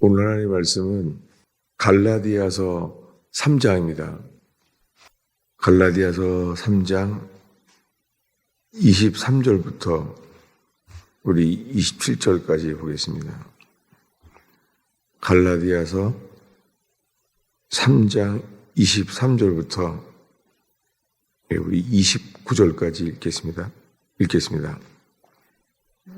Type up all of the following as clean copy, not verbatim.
오늘 하나님의 말씀은 갈라디아서 3장입니다. 갈라디아서 3장 23절부터 우리 27절까지 보겠습니다. 갈라디아서 3장 23절부터 우리 29절까지 읽겠습니다.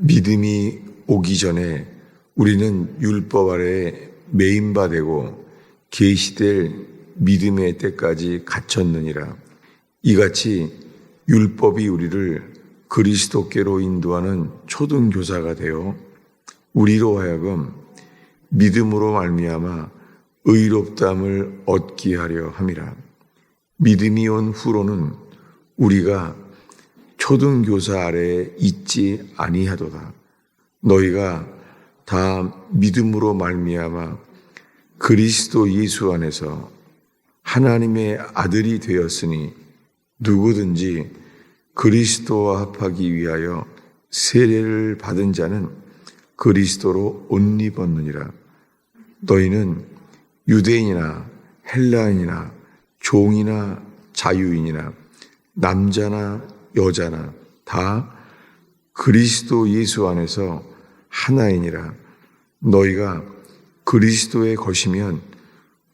믿음이 오기 전에 우리는 율법 아래에 매인바 되고 계시될 믿음의 때까지 갇혔느니라. 이같이 율법이 우리를 그리스도께로 인도하는 초등교사가 되어 우리로 하여금 믿음으로 말미암아 의롭다함을 얻게 하려 함이라. 믿음이 온 후로는 우리가 초등교사 아래에 있지 아니하도다. 너희가 다 믿음으로 말미암아 그리스도 예수 안에서 하나님의 아들이 되었으니 누구든지 그리스도와 합하기 위하여 세례를 받은 자는 그리스도로 옷 입었느니라. 너희는 유대인이나 헬라인이나 종이나 자유인이나 남자나 여자나 다 그리스도 예수 안에서 하나이니라. 너희가 그리스도의 것이면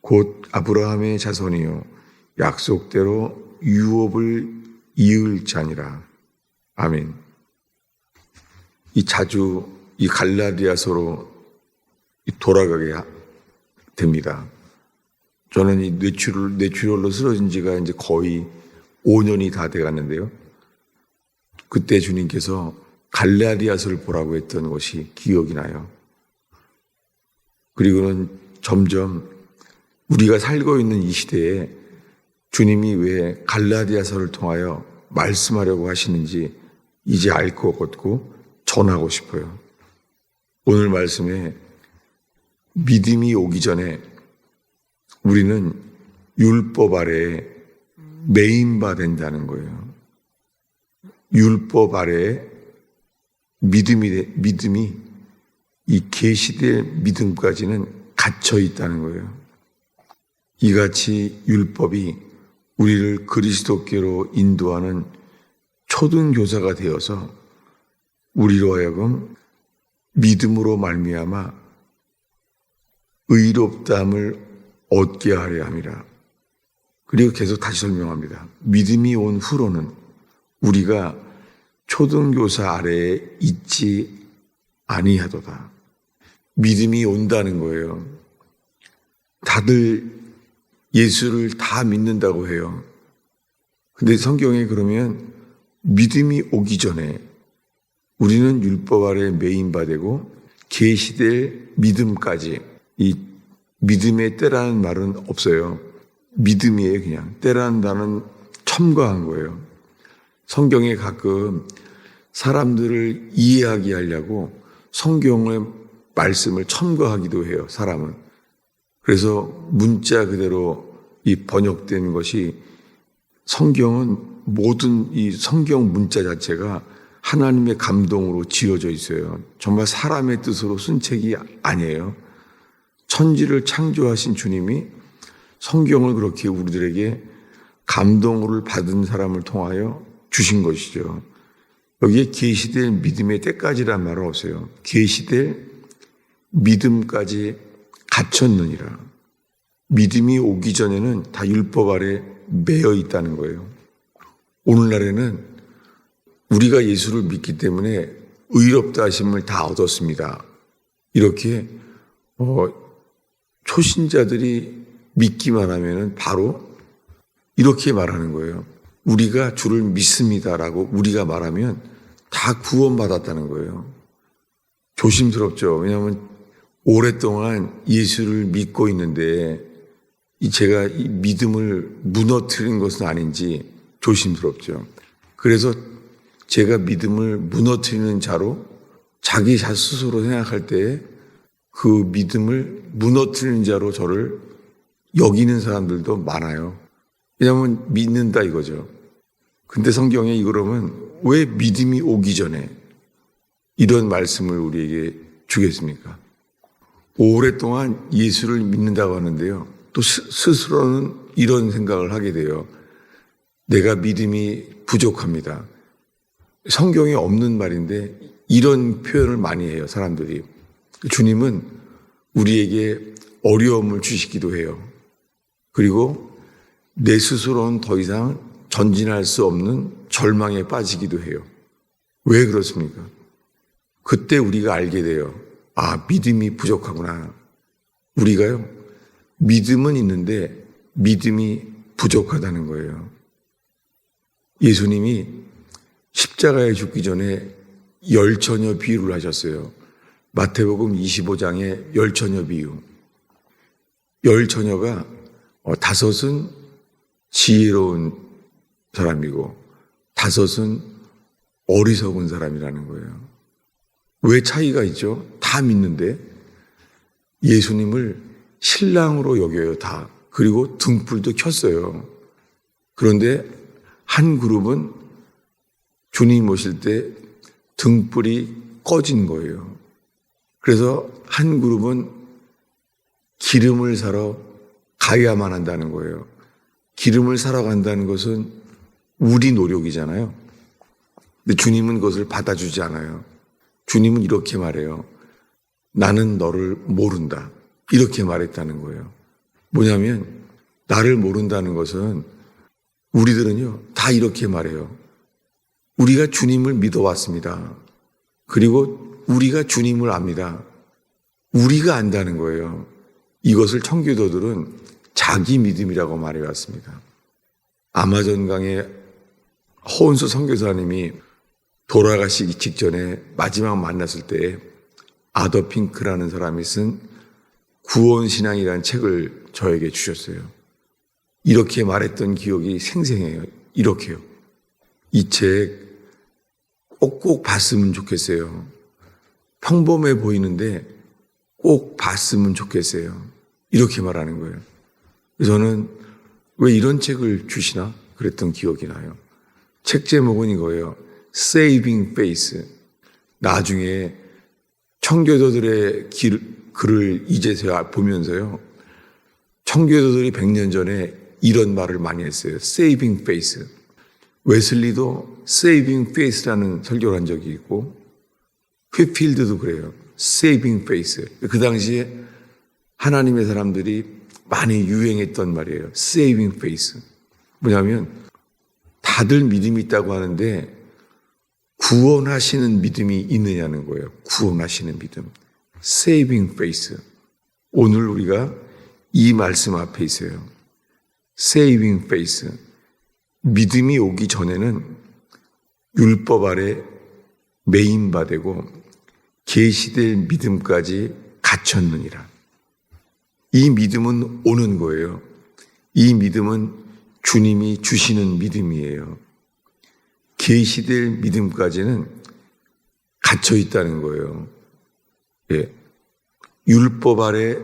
곧 아브라함의 자손이요 약속대로 유업을 이을 자니라. 아멘. 자주 이 갈라디아서로 돌아가게 됩니다. 저는 이 뇌출혈로 쓰러진 지가 이제 거의 5년이 다 돼가는데요. 그때 주님께서 갈라디아서를 보라고 했던 것이 기억이 나요. 그리고는 점점 우리가 살고 있는 이 시대에 주님이 왜 갈라디아서를 통하여 말씀하려고 하시는지 이제 알 것 같고 전하고 싶어요. 오늘 말씀에 믿음이 오기 전에 우리는 율법 아래에 매인바 된다는 거예요. 율법 아래에 믿음이 이 계시될 믿음까지는 갇혀 있다는 거예요. 이같이 율법이 우리를 그리스도께로 인도하는 초등교사가 되어서 우리로 하여금 믿음으로 말미암아 의롭다함을 얻게 하려 함이라. 그리고 계속 다시 설명합니다. 믿음이 온 후로는 우리가 초등교사 아래에 있지 아니하도다. 믿음이 온다는 거예요. 다들 예수를 다 믿는다고 해요. 근데 성경에 그러면 믿음이 오기 전에 우리는 율법 아래에 매인바되고 계시될 믿음까지, 이 믿음의 때라는 말은 없어요. 믿음이에요. 그냥 때라는 단어는 첨가한 거예요. 성경에 가끔 사람들을 이해하게 하려고 성경의 말씀을 첨가하기도 해요. 사람은. 그래서 문자 그대로 이 번역된 것이, 성경은 모든 이 성경 문자 자체가 하나님의 감동으로 지어져 있어요. 정말 사람의 뜻으로 쓴 책이 아니에요. 천지를 창조하신 주님이 성경을 그렇게 우리들에게 감동을 받은 사람을 통하여 주신 것이죠. 여기에 계시될 믿음의 때까지란 말은 없어요. 계시될 믿음까지 갇혔느니라. 믿음이 오기 전에는 다 율법 아래 매여 있다는 거예요. 오늘날에는 우리가 예수를 믿기 때문에 의롭다 하심을 다 얻었습니다. 이렇게 초신자들이 믿기만 하면은 바로 이렇게 말하는 거예요. 우리가 주를 믿습니다라고 우리가 말하면 다 구원받았다는 거예요. 조심스럽죠. 왜냐하면 오랫동안 예수를 믿고 있는데 제가 이 믿음을 무너뜨린 것은 아닌지 조심스럽죠. 그래서 제가 믿음을 무너뜨리는 자로 자기 스스로 생각할 때 그 믿음을 무너뜨리는 자로 저를 여기는 사람들도 많아요. 왜냐하면 믿는다 이거죠. 근데 성경에 그러면 왜 믿음이 오기 전에 이런 말씀을 우리에게 주겠습니까? 오랫동안 예수를 믿는다고 하는데요. 또 스스로는 이런 생각을 하게 돼요. 내가 믿음이 부족합니다. 성경에 없는 말인데 이런 표현을 많이 해요, 사람들이. 주님은 우리에게 어려움을 주시기도 해요. 그리고 내 스스로는 더 이상 전진할 수 없는 절망에 빠지기도 해요. 왜 그렇습니까? 그때 우리가 알게 돼요. 아, 믿음이 부족하구나. 우리가요, 믿음은 있는데 믿음이 부족하다는 거예요. 예수님이 십자가에 죽기 전에 열처녀 비유를 하셨어요. 마태복음 25장의 열처녀 비유. 열처녀가 다섯은 지혜로운 사람이고 다섯은 어리석은 사람이라는 거예요. 왜 차이가 있죠? 다 믿는데 예수님을 신랑으로 여겨요, 다. 그리고 등불도 켰어요. 그런데 한 그룹은 주님 오실 때 등불이 꺼진 거예요. 그래서 한 그룹은 기름을 사러 가야만 한다는 거예요. 기름을 사러 간다는 것은 우리 노력이잖아요. 근데 주님은 그것을 받아주지 않아요. 주님은 이렇게 말해요. 나는 너를 모른다. 이렇게 말했다는 거예요. 뭐냐면 나를 모른다는 것은 우리들은요, 다 이렇게 말해요. 우리가 주님을 믿어왔습니다. 그리고 우리가 주님을 압니다. 우리가 안다는 거예요. 이것을 청교도들은 자기 믿음이라고 말해왔습니다. 아마존강의 허은수 선교사님이 돌아가시기 직전에 마지막 만났을 때 아더 핑크라는 사람이 쓴 구원신앙이라는 책을 저에게 주셨어요. 이렇게 말했던 기억이 생생해요. 이렇게요. 이 책 꼭 봤으면 좋겠어요. 평범해 보이는데 꼭 봤으면 좋겠어요. 이렇게 말하는 거예요. 저는 왜 이런 책을 주시나 그랬던 기억이 나요. 책 제목은 이거예요. Saving Faith. 나중에 청교도들의 글을 이제서야 보면서요. 청교도들이 100년 전에 이런 말을 많이 했어요. Saving Faith. 웨슬리도 Saving Faith라는 설교를 한 적이 있고 휘필드도 그래요. Saving Faith. 그 당시에 하나님의 사람들이 많이 유행했던 말이에요. Saving Faith. 뭐냐면 다들 믿음이 있다고 하는데 구원하시는 믿음이 있느냐는 거예요. 구원하시는 믿음. Saving Faith. 오늘 우리가 이 말씀 앞에 있어요. Saving Faith. 믿음이 오기 전에는 율법 아래 매인바되고 계시될 믿음까지 갖췄느니라. 이 믿음은 오는 거예요. 이 믿음은 주님이 주시는 믿음이에요. 계시될 믿음까지는 갇혀 있다는 거예요. 예. 율법 아래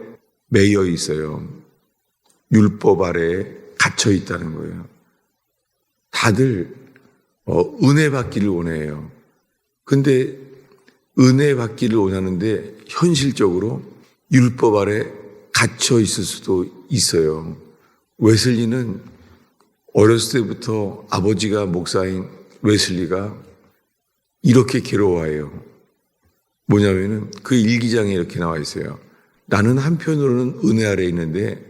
매여 있어요. 율법 아래 갇혀 있다는 거예요. 다들 은혜 받기를 원해요. 근데 은혜 받기를 원하는데 현실적으로 율법 아래 갇혀 있을 수도 있어요. 웨슬리는 어렸을 때부터 아버지가 목사인 웨슬리가 이렇게 괴로워해요. 뭐냐면은 그 일기장에 이렇게 나와 있어요. 나는 한편으로는 은혜 아래 있는데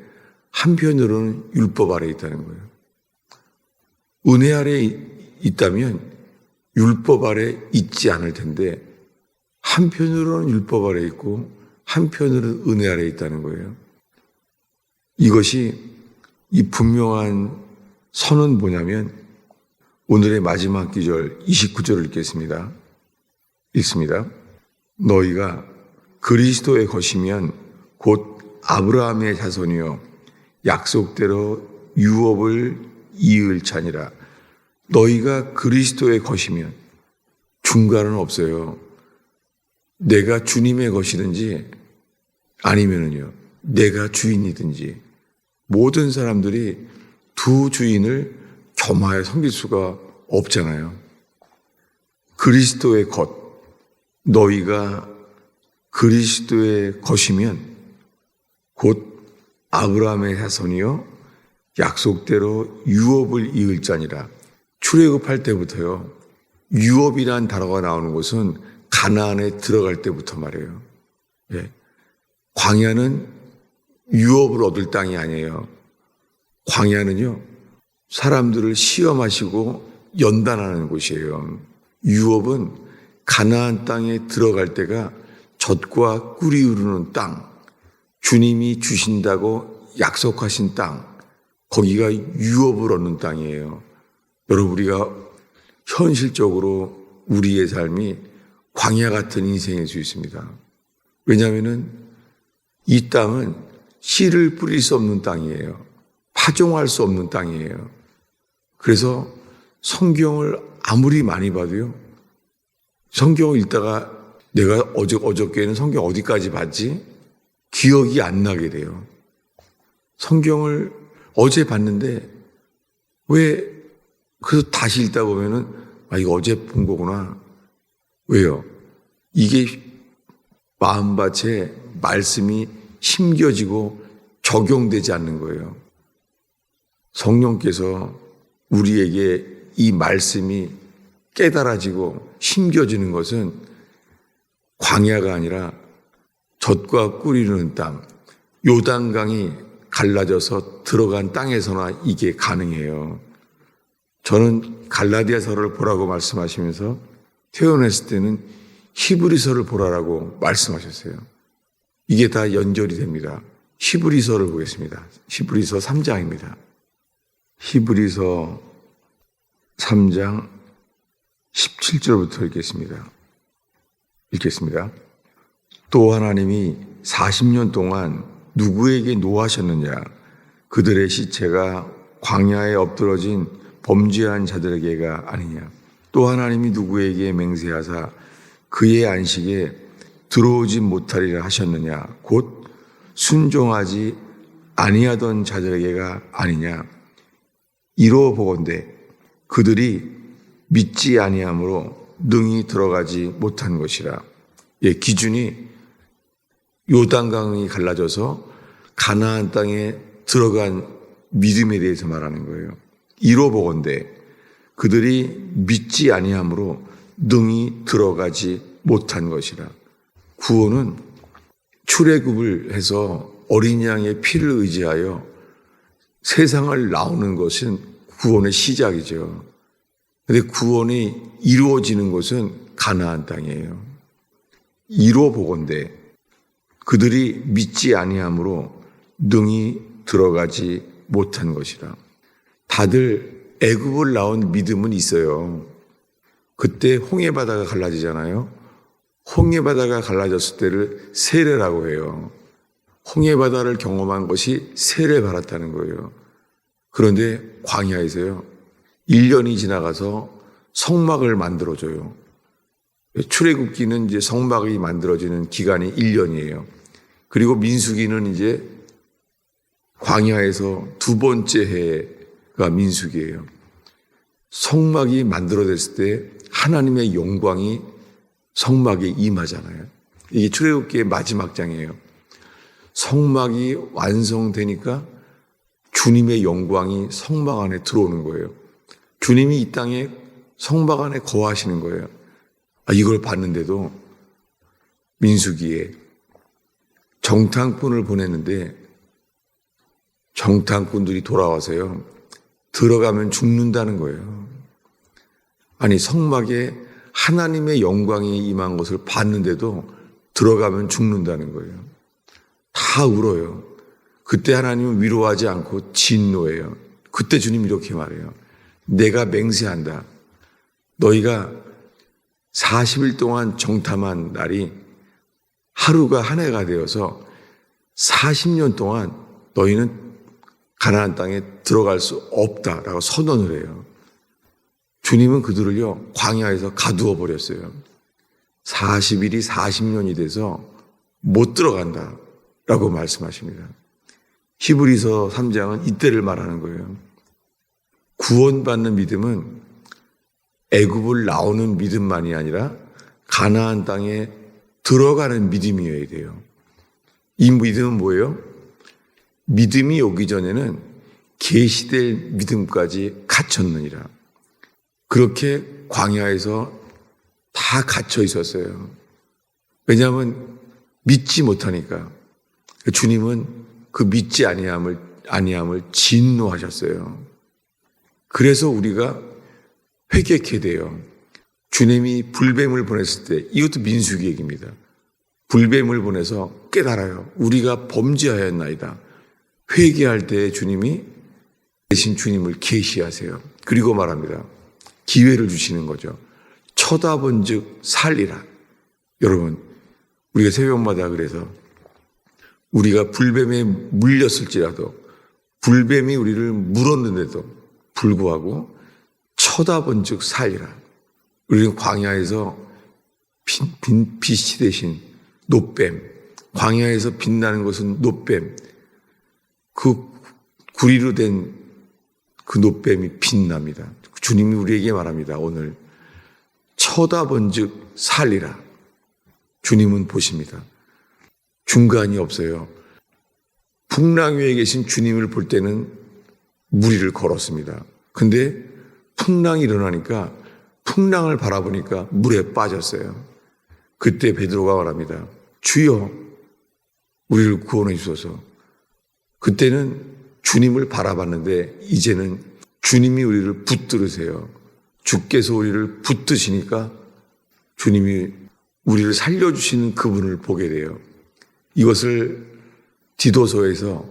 한편으로는 율법 아래 있다는 거예요. 은혜 아래 있다면 율법 아래 있지 않을 텐데 한편으로는 율법 아래 있고 한편으로는 은혜 아래 있다는 거예요. 이것이 이 분명한 선은 뭐냐면 오늘의 마지막 기절 29절을 읽겠습니다. 읽습니다. 너희가 그리스도의 것이면 곧 아브라함의 자손이요 약속대로 유업을 이을 자니라. 너희가 그리스도의 것이면 중간은 없어요. 내가 주님의 것이든지 아니면은요 내가 주인이든지 모든 사람들이 두 주인을 겸하여 섬길 수가 없잖아요. 그리스도의 것, 너희가 그리스도의 것이면 곧 아브라함의 자손이요 약속대로 유업을 이을 자니라. 출애굽할 때부터요 유업이란 단어가 나오는 곳은 가나안에 들어갈 때부터 말이에요. 예. 광야는 유업을 얻을 땅이 아니에요. 광야는요 사람들을 시험하시고 연단하는 곳이에요. 유업은 가나안 땅에 들어갈 때가 젖과 꿀이 흐르는 땅, 주님이 주신다고 약속하신 땅, 거기가 유업을 얻는 땅이에요. 여러분, 우리가 현실적으로 우리의 삶이 광야 같은 인생일 수 있습니다. 왜냐하면 이 땅은 씨를 뿌릴 수 없는 땅이에요. 파종할 수 없는 땅이에요. 그래서 성경을 아무리 많이 봐도요, 성경을 읽다가 내가 어저께는 성경 어디까지 봤지? 기억이 안 나게 돼요. 성경을 어제 봤는데 그래서 다시 읽다 보면은 이거 어제 본 거구나. 왜요? 이게 마음밭에 말씀이 심겨지고 적용되지 않는 거예요. 성령께서 우리에게 이 말씀이 깨달아지고 심겨지는 것은 광야가 아니라 젖과 꿀이 흐르는 땅, 요단강이 갈라져서 들어간 땅에서나 이게 가능해요. 저는 갈라디아서를 보라고 말씀하시면서 퇴원했을 때는 히브리서를 보라라고 말씀하셨어요. 이게 다 연결이 됩니다. 히브리서를 보겠습니다. 히브리서 3장입니다. 히브리서 3장 17절부터 읽겠습니다. 또 하나님이 40년 동안 누구에게 노하셨느냐? 그들의 시체가 광야에 엎드러진 범죄한 자들에게가 아니냐? 또 하나님이 누구에게 맹세하사 그의 안식에 들어오지 못하리라 하셨느냐? 곧 순종하지 아니하던 자들에게가 아니냐? 이로 보건대 그들이 믿지 아니함으로 능히 들어가지 못한 것이라. 예, 기준이 요단강이 갈라져서 가나안 땅에 들어간 믿음에 대해서 말하는 거예요. 이로 보건대 그들이 믿지 아니함으로 능히 들어가지 못한 것이라. 구원은 출애굽을 해서 어린 양의 피를 의지하여 세상을 나오는 것은 구원의 시작이죠. 그런데 구원이 이루어지는 것은 가나안 땅이에요. 이로 보건대 그들이 믿지 아니함으로 능히 들어가지 못한 것이라. 다들 애굽을 나온 믿음은 있어요. 그때 홍해바다가 갈라지잖아요. 홍해바다가 갈라졌을 때를 세례라고 해요. 홍해바다를 경험한 것이 세례 받았다는 거예요. 그런데 광야에서요 1년이 지나가서 성막을 만들어줘요. 출애굽기는 이제 성막이 만들어지는 기간이 1년이에요. 그리고 민수기는 이제 광야에서 두 번째 해가 민수기예요. 성막이 만들어졌을 때 하나님의 영광이 성막에 임하잖아요. 이게 출애굽기의 마지막 장이에요. 성막이 완성되니까 주님의 영광이 성막 안에 들어오는 거예요. 주님이 이 땅에 성막 안에 거하시는 거예요. 이걸 봤는데도 민수기에 정탐꾼을 보냈는데 정탐꾼들이 돌아와서요 들어가면 죽는다는 거예요. 아니 성막에 하나님의 영광이 임한 것을 봤는데도 들어가면 죽는다는 거예요. 다 울어요. 그때 하나님은 위로하지 않고 진노해요. 그때 주님 이렇게 말해요. 내가 맹세한다. 너희가 40일 동안 정탐한 날이 하루가 한 해가 되어서 40년 동안 너희는 가나안 땅에 들어갈 수 없다라고 선언을 해요. 주님은 그들을요 광야에서 가두어 버렸어요. 40일이 40년이 돼서 못 들어간다라고 말씀하십니다. 히브리서 3장은 이때를 말하는 거예요. 구원받는 믿음은 애굽을 나오는 믿음만이 아니라 가나안 땅에 들어가는 믿음이어야 돼요. 이 믿음은 뭐예요? 믿음이 오기 전에는 계시될 믿음까지 갖췄느니라. 그렇게 광야에서 다 갇혀 있었어요. 왜냐하면 믿지 못하니까. 주님은 그 믿지 아니함을 진노하셨어요. 그래서 우리가 회개케 돼요. 주님이 불뱀을 보냈을 때, 이것도 민수기 얘기입니다. 불뱀을 보내서 깨달아요. 우리가 범죄하였나이다. 회개할 때 주님이 대신 주님을 계시하세요. 그리고 말합니다. 기회를 주시는 거죠. 쳐다본 즉 살리라. 여러분, 우리가 새벽마다 그래서 우리가 불뱀에 물렸을지라도, 불뱀이 우리를 물었는데도 불구하고 쳐다본 즉 살리라. 우리는 광야에서 빛이 대신 놋뱀, 광야에서 빛나는 것은 놋뱀, 그 구리로 된 그 놋뱀이 빛납니다. 주님이 우리에게 말합니다. 오늘 쳐다본 즉 살리라. 주님은 보십니다. 중간이 없어요. 풍랑 위에 계신 주님을 볼 때는 무리를 걸었습니다. 근데 풍랑이 일어나니까, 풍랑을 바라보니까 물에 빠졌어요. 그때 베드로가 말합니다. 주여, 우리를 구원해 주소서. 그때는 주님을 바라봤는데 이제는 주님이 우리를 붙들으세요. 주께서 우리를 붙드시니까 주님이 우리를 살려주시는 그분을 보게 돼요. 이것을 디도서에서,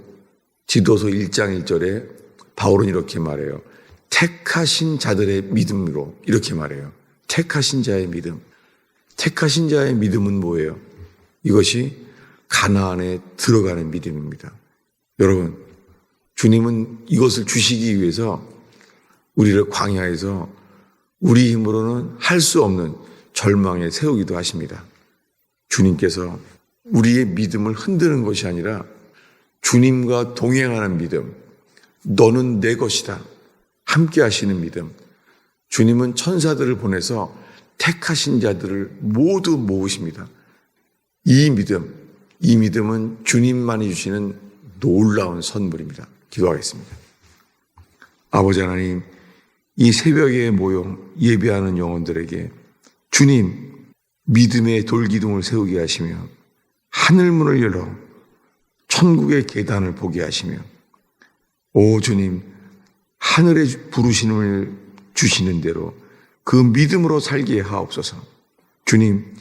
디도서 1장 1절에 바울은 이렇게 말해요. 택하신 자들의 믿음으로, 이렇게 말해요. 택하신 자의 믿음. 택하신 자의 믿음은 뭐예요? 이것이 가나안에 들어가는 믿음입니다. 여러분, 주님은 이것을 주시기 위해서 우리를 광야에서 우리 힘으로는 할 수 없는 절망에 세우기도 하십니다. 주님께서 우리의 믿음을 흔드는 것이 아니라 주님과 동행하는 믿음, 너는 내 것이다, 함께 하시는 믿음. 주님은 천사들을 보내서 택하신 자들을 모두 모으십니다. 이 믿음은 주님만이 주시는 놀라운 선물입니다. 기도하겠습니다. 아버지 하나님, 이 새벽에 모여 예배하는 영혼들에게 주님 믿음의 돌기둥을 세우게 하시며 하늘문을 열어 천국의 계단을 보게 하시며, 오 주님, 하늘의 부르심을 주시는 대로 그 믿음으로 살게 하옵소서. 주님,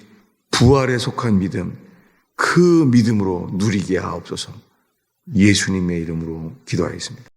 부활에 속한 믿음, 그 믿음으로 누리게 하옵소서. 예수님의 이름으로 기도하겠습니다.